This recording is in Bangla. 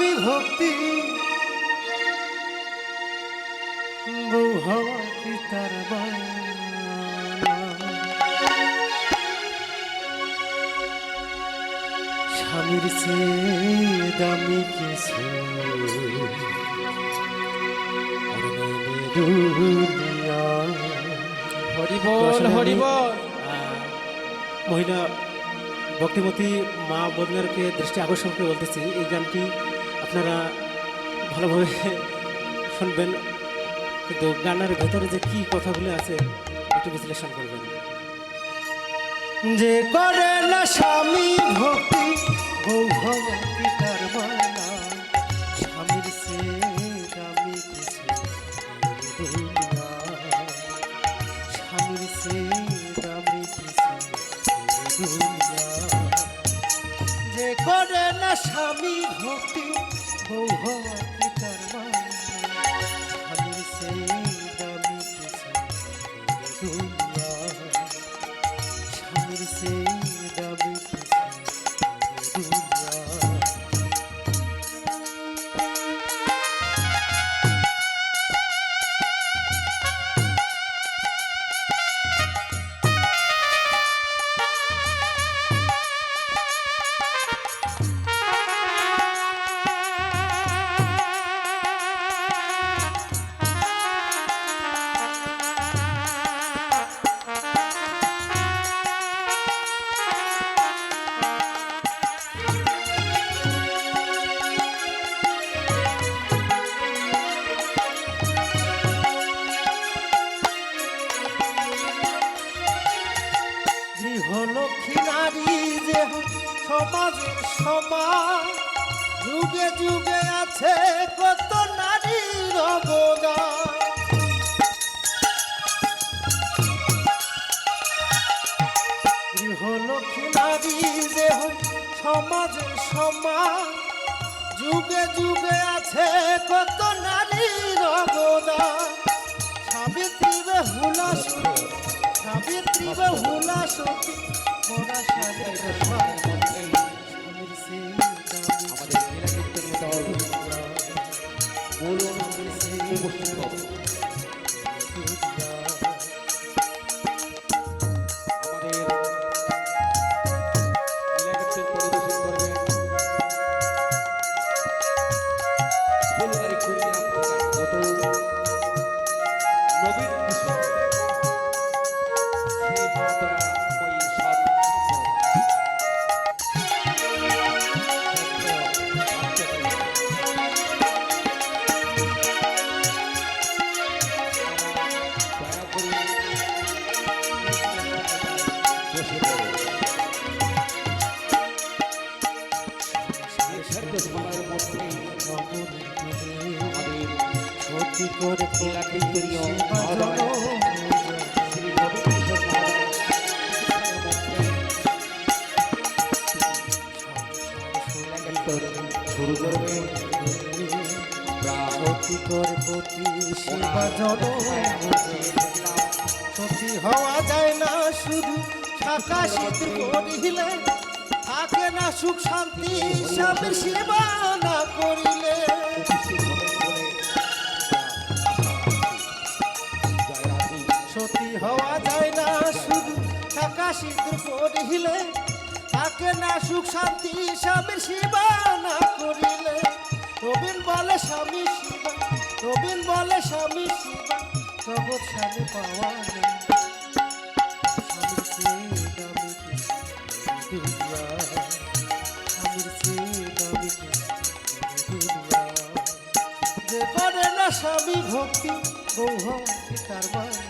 স্বামী ভক্তি বউ হওয়া কি তার বানা? স্বামীর চেয়ে দামি কিছু দুনিয়া। হরিবল হরিবল। মহিলা ভক্তিমতী মা বদনারকে দৃষ্টি আকর্ষণ করে বলতেছি, এই গানটি আপনারা ভালোভাবে শুনবেন, কিন্তু গানের ভেতরে যে কি কথাগুলো আছে একটু বিশ্লেষণ করবেন। যে করে না স্বামী ভক্তি বউ হওয়া কি তার বানা? স্বামীর চেয়ে দামি কিছু দুনিয়া। স্বামীর চেয়ে দামি কিছু দুনিয়া। যে করে না স্বামী ভক্তি বউ হওয়া কি তার বানা? স্বামীর চেয়ে দামি কিছু দুনিয়া। স্বামীর চেয়ে দামি কিছু দুনিয়া। গৃহলক্ষ্মী নারী যে সমাজের সমান, যুগে যুগে আছে কত নারীর অবদান। গৃহলক্ষ্মী নারী যে সমাজের সমান, যুগে যুগে আছে কত নারীর অবদান। সাবিত্রী বেহুলা সতী, সাবিত্রী বেহুলা সতী মোরা স্বামীর আমাদের লীলাকীর্তন দল বলুন উপস্থিত হবে। আমাদের লীলাকীর্তন পরিবেশন করবেন ফুলবাড়ি কুড়িগ্রাম গত নবীন কিশোর শ্রী মাতা ওই সব সময়ের মধ্যে আমাদের সতী করে লীলাকীর্তনীয় মহোদয় শ্রী নবীন কিশোর শুরু করবে। সতী করে পতি সেবা জন। সতী হওয়া যায় না শুধু শাখা সিদ্ধি করিলে, থাকে না সুখ শান্তি স্বামীর সেবা না করিলে। সতী হওয়া যায় না শুধু শাখা সিদ্ধি করিলে, থাকে না সুখ শান্তি স্বামীর সেবা না করিলে। রবীন বলে স্বামী শিবা, রবীন বলে স্বামী শিবা, জগৎ স্বামী পাওয়া নেই। স্বামীর চেয়ে দামি কিছু দুনিয়া। স্বামীর চেয়ে দামি কিছু দুনিয়া। যে করে না স্বামী ভক্তি বউ হওয়া কি তার বানা?